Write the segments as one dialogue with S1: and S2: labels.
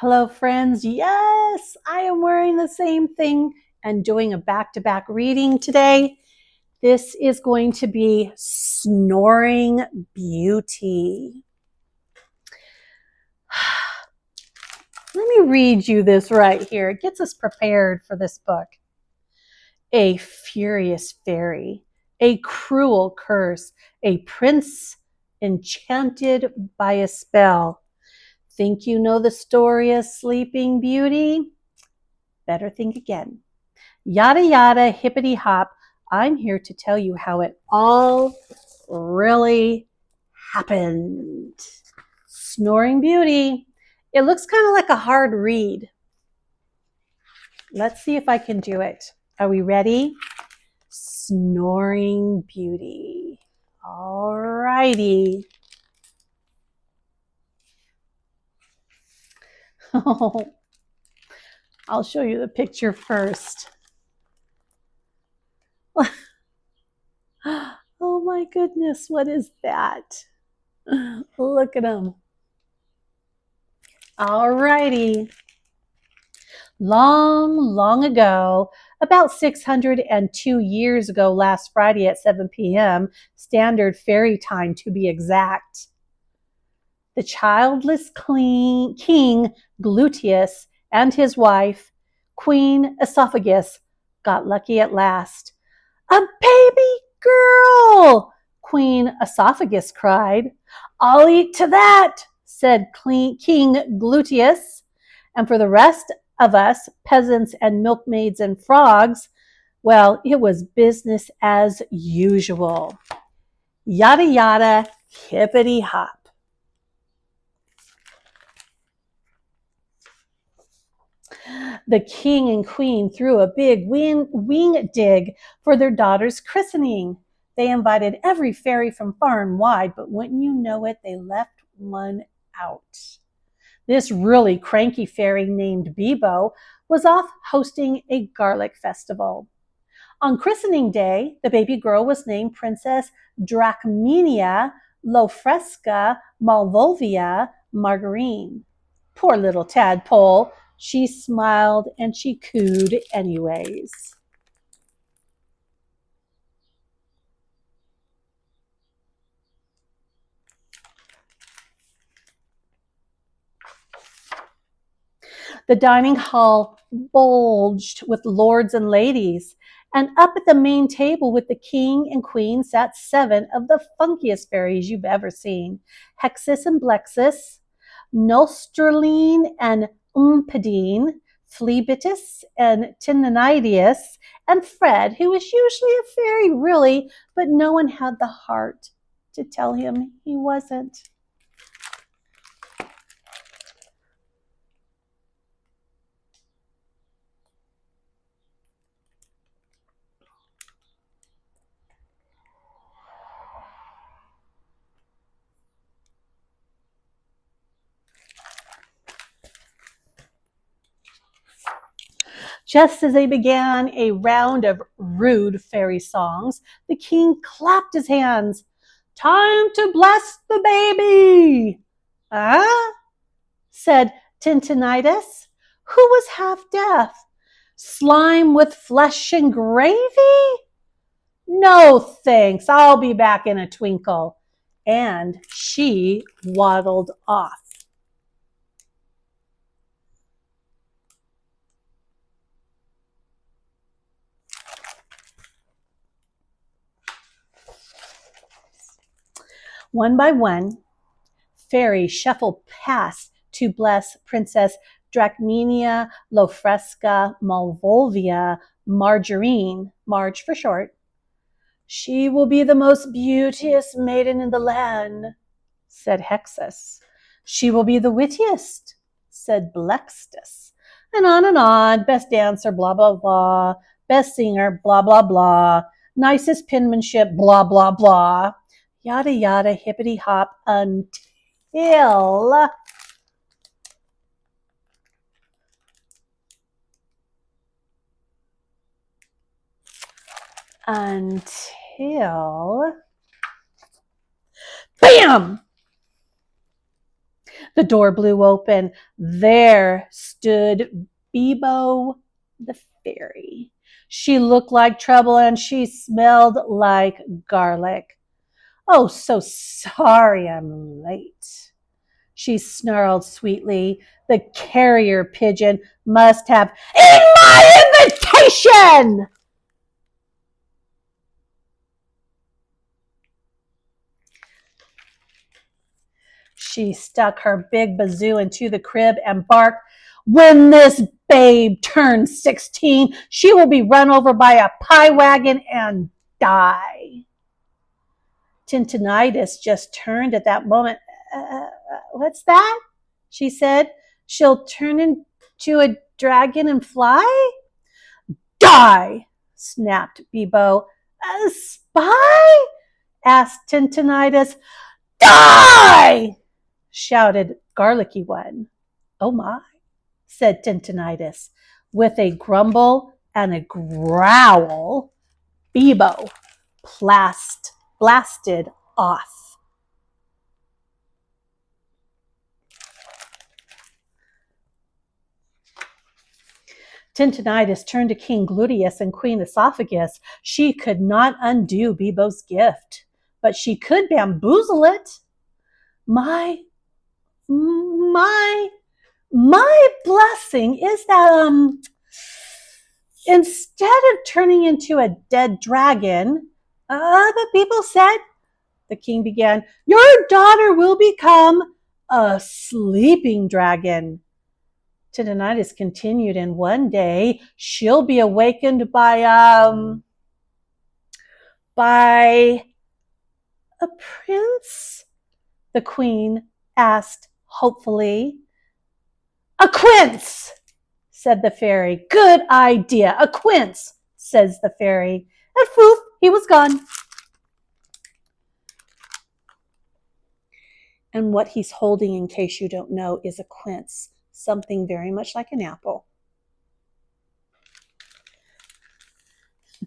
S1: Hello, friends. Yes, I am wearing the same thing and doing a back-to-back reading today. This is going to be Snoring Beauty. Let me read you this right here. It gets us prepared for this book. A furious fairy, a cruel curse, a prince enchanted by a spell. Think you know the story of Sleeping Beauty? Better think again. Yada yada, hippity hop. I'm here to tell you how it all really happened. Snoring Beauty. It looks kind of like a hard read. Let's see if I can do it. Are we ready? Snoring Beauty. All righty. I'll show you the picture first. Oh my goodness, what is that? Look at them. All righty. Long ago, about 602 years ago, last Friday at 7 p.m., standard fairy time to be exact, the childless king Gluteus and his wife, Queen Esophagus, got lucky at last. A baby girl! Queen Esophagus cried. I'll eat to that, said King Gluteus. And for the rest of us, peasants and milkmaids and frogs, well, it was business as usual. Yada yada, hippity hop. The king and queen threw a big wing dig for their daughter's christening. They invited every fairy from far and wide, but wouldn't you know it, they left one out. This really cranky fairy named Bebo was off hosting a garlic festival. On christening day, the baby girl was named Princess Drachmenia Lofresca Malvolvia Margarine. Poor little tadpole. She smiled and she cooed anyways. The dining hall bulged with lords and ladies, and up at the main table with the king and queen sat 7 of the funkiest fairies you've ever seen. Hexus and Blexus, Nosterline and Umpadine, Phlebotus and Tinnidius, and Fred, who was usually a fairy, really, but no one had the heart to tell him he wasn't. Just as they began a round of rude fairy songs, the king clapped his hands. Time to bless the baby! Ah? Said Tinnitus, who was half deaf. Slime with flesh and gravy? No thanks, I'll be back in a twinkle. And she waddled off. One by one, fairies shuffled past to bless Princess Drachmenia Lofresca Malvolvia Margarine, Marge for short. She will be the most beauteous maiden in the land, said Hexus. She will be the wittiest, said Blextus. And on, best dancer, blah, blah, blah, best singer, blah, blah, blah, nicest penmanship, blah, blah, blah, yada, yada, hippity hop, until BAM! The door blew open. There stood Bebo the fairy. She looked like trouble and she smelled like garlic. Oh, so sorry I'm late. She snarled sweetly. The carrier pigeon must have eaten my invitation! She stuck her big bazoo into the crib and barked, "When this babe turns 16, she will be run over by a pie wagon and die." Tinnitus just turned at that moment. What's that? She said. She'll turn into a dragon and fly? Die! Snapped Bebo. A spy? Asked Tinnitus. Die! Shouted Garlicky One. Oh my, said Tinnitus. With a grumble and a growl, Bebo blasted off. Tinnitus turned to King Gluteus and Queen Esophagus. She could not undo Bebo's gift, but she could bamboozle it. My blessing is that instead of turning into a dead dragon, the people said, the king began, your daughter will become a sleeping dragon. Tinnitus continued, and one day she'll be awakened by a prince? The queen asked hopefully. A quince, said the fairy. Good idea, a quince, says the fairy. And poof, he was gone. And what he's holding, in case you don't know, is a quince, something very much like an apple.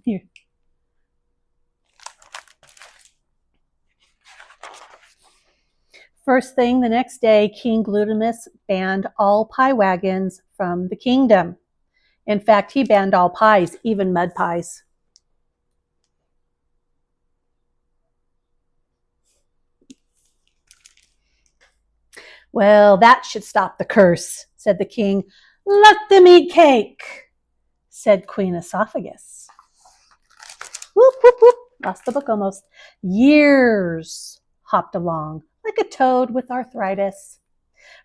S1: Here. First thing the next day, King Gluteus banned all pie wagons from the kingdom. In fact, he banned all pies, even mud pies. Well, that should stop the curse, said the king. Let them eat cake, said Queen Esophagus. Whoop, whoop, whoop. Lost the book almost. Years hopped along like a toad with arthritis.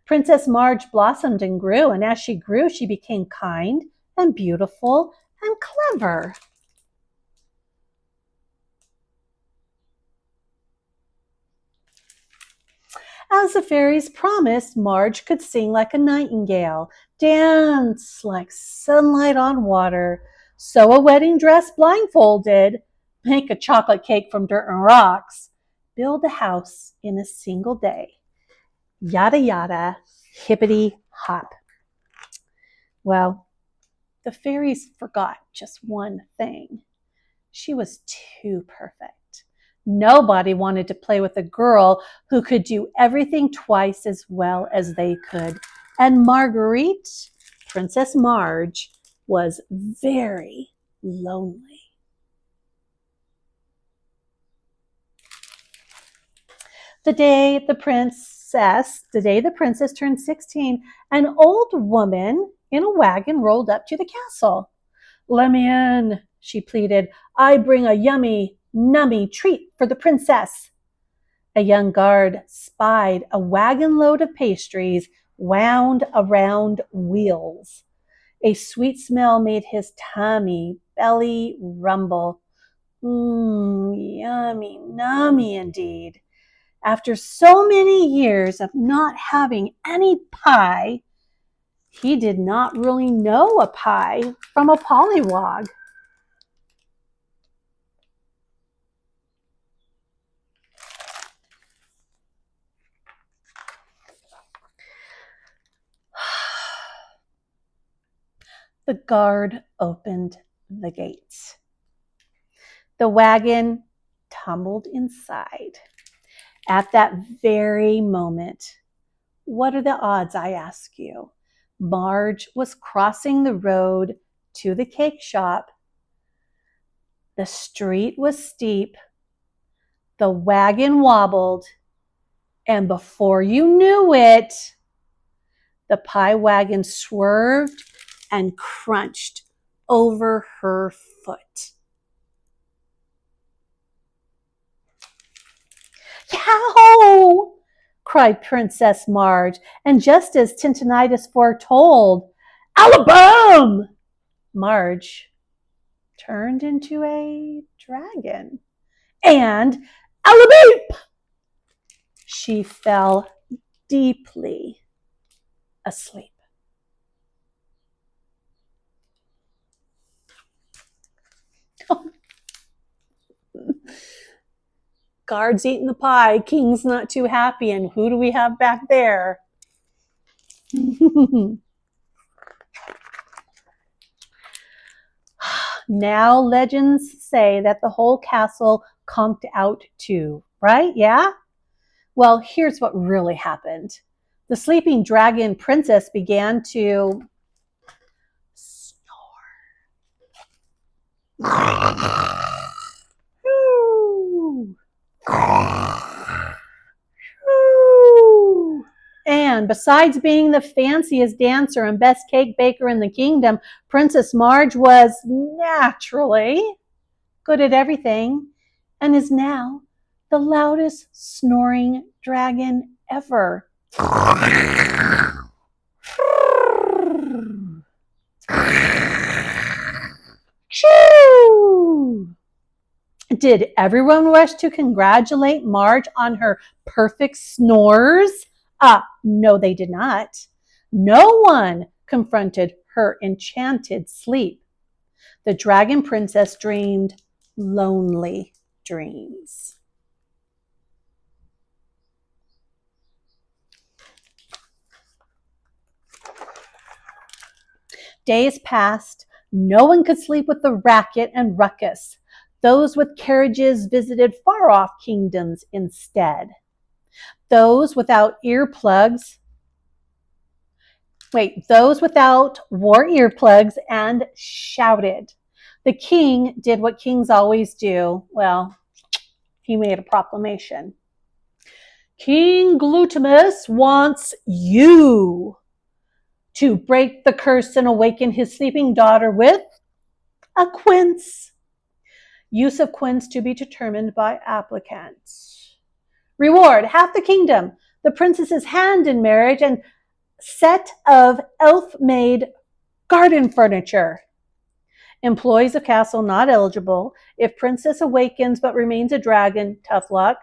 S1: Princess Marge blossomed and grew, and as she grew, she became kind and beautiful and clever. As the fairies promised, Marge could sing like a nightingale, dance like sunlight on water, sew a wedding dress blindfolded, make a chocolate cake from dirt and rocks, build a house in a single day. Yada yada, hippity hop. Well, the fairies forgot just one thing. She was too perfect. Nobody wanted to play with a girl who could do everything twice as well as they could. And Marguerite, Princess Marge, was very lonely. The day the princess turned 16, an old woman in a wagon rolled up to the castle. Let me in, she pleaded. I bring a yummy, nummy treat for the princess. A young guard spied a wagon load of pastries wound around wheels. A sweet smell made his belly rumble. Yummy, nummy indeed. After so many years of not having any pie, he did not really know a pie from a pollywog. The guard opened the gates. The wagon tumbled inside. At that very moment, What are the odds, I ask you? Marge was crossing the road to the cake shop. The street was steep. The wagon wobbled. And before you knew it, the pie wagon swerved and crunched over her foot. Yow! Cried Princess Marge, and just as Tintinnitus foretold, Alabam! Marge turned into a dragon, and Alabeep! She fell deeply asleep. Guard's eating the pie, King's not too happy, and who do we have back there? Now legends say that the whole castle conked out too, right? Yeah? Well, here's what really happened. The sleeping dragon princess began to snore. And besides being the fanciest dancer and best cake baker in the kingdom, Princess Marge was naturally good at everything and is now the loudest snoring dragon ever. Choo! Did everyone rush to congratulate Marge on her perfect snores? No, they did not. No one confronted her enchanted sleep. The dragon princess dreamed lonely dreams. Days passed. No one could sleep with the racket and ruckus. Those with carriages visited far-off kingdoms instead. Those without earplugs wore earplugs and shouted. The king did what kings always do. Well, he made a proclamation. King Glutamus wants you to break the curse and awaken his sleeping daughter with a quince. Use of quince to be determined by applicants. Reward, half the kingdom, the princess's hand in marriage, and set of elf-made garden furniture. Employees of castle not eligible. If princess awakens but remains a dragon, tough luck.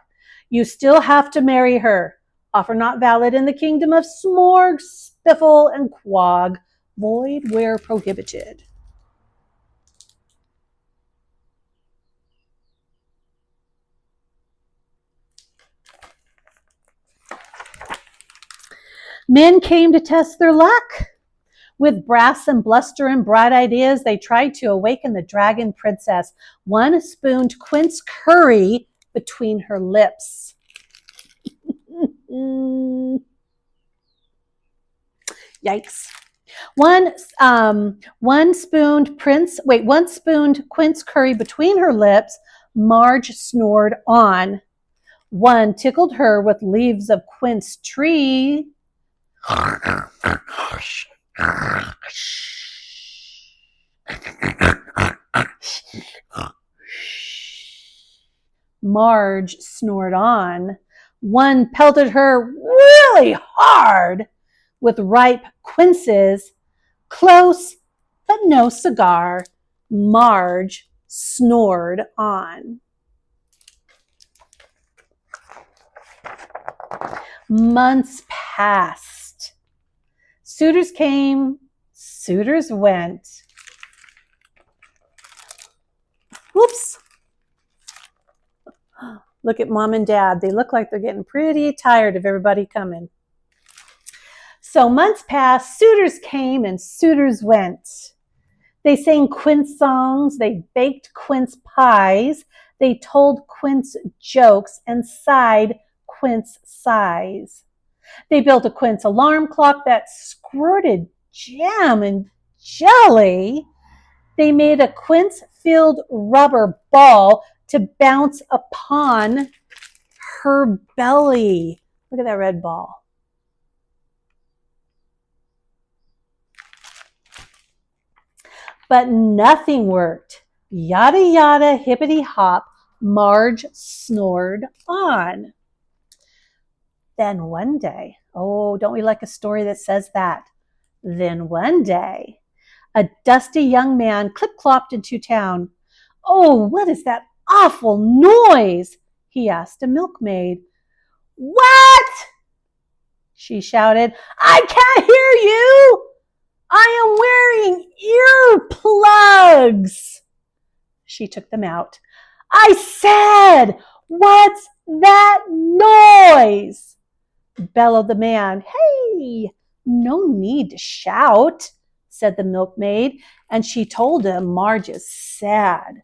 S1: You still have to marry her. Offer not valid in the kingdom of Smorg, Spiffle, and Quag. Void where prohibited. Men came to test their luck. With brass and bluster and bright ideas, they tried to awaken the dragon princess. One spooned quince curry between her lips. Yikes. One spooned quince curry between her lips. Marge snored on. One tickled her with leaves of quince tree. Marge snored on. One pelted her really hard with ripe quinces. Close, but no cigar. Marge snored on. Months passed. Suitors came, suitors went. Whoops. Look at mom and dad. They look like they're getting pretty tired of everybody coming. So months passed, suitors came and suitors went. They sang quince songs, they baked quince pies, they told quince jokes and sighed quince sighs. They built a quince alarm clock that squirted jam and jelly. They made a quince-filled rubber ball to bounce upon her belly. Look at that red ball. But nothing worked. Yada yada, hippity hop, Marge snored on. Then one day, oh, don't we like a story that says that? Then one day, a dusty young man clip-clopped into town. Oh, what is that awful noise? He asked a milkmaid. What? She shouted. I can't hear you. I am wearing earplugs. She took them out. I said, what's that noise? Bellowed the man. Hey, no need to shout, said the milkmaid, and she told him Marge's sad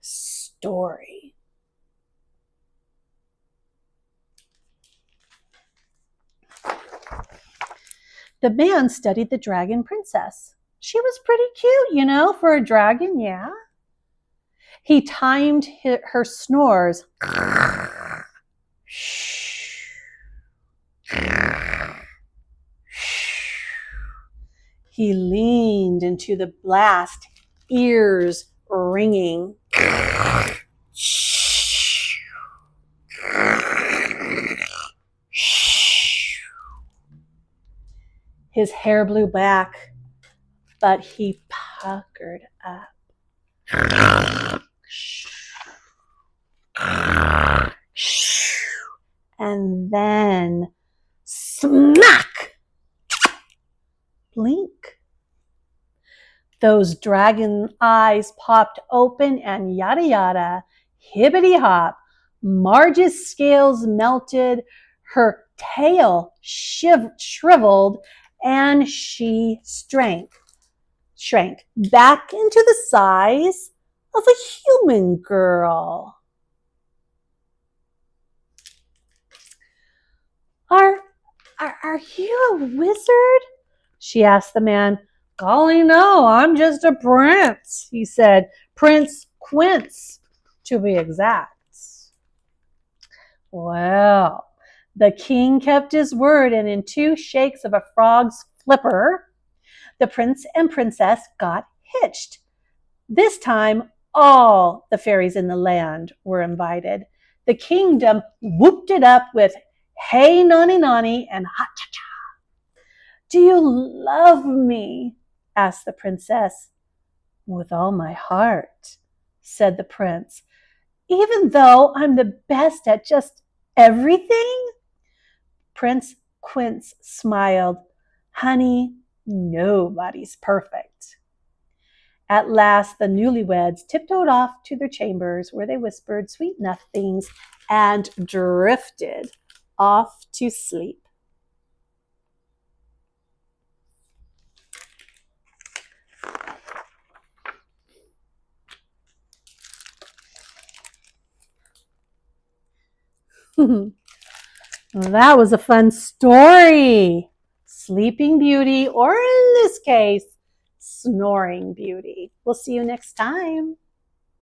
S1: story. The man studied the dragon princess. She was pretty cute, for a dragon, yeah. He timed her snores. He leaned into the blast, ears ringing. His hair blew back, but he puckered up. And then, smack! Blink. Those dragon eyes popped open and yada yada, hippity hop, Marge's scales melted, her tail shriveled, and she shrank back into the size of a human girl. Are you a wizard? She asked the man. Golly, no, I'm just a prince, he said. Prince Quince, to be exact. Well, the king kept his word, and in 2 shakes of a frog's flipper, the prince and princess got hitched. This time, all the fairies in the land were invited. The kingdom whooped it up with hey nonny nonny and ha cha cha. Do you love me? Asked the princess. With all my heart, said the prince, even though I'm the best at just everything? Prince Quince smiled. Honey, nobody's perfect. At last, the newlyweds tiptoed off to their chambers where they whispered sweet nothings and drifted off to sleep. Well, that was a fun story. Sleeping Beauty, or in this case, Snoring Beauty. We'll see you next time.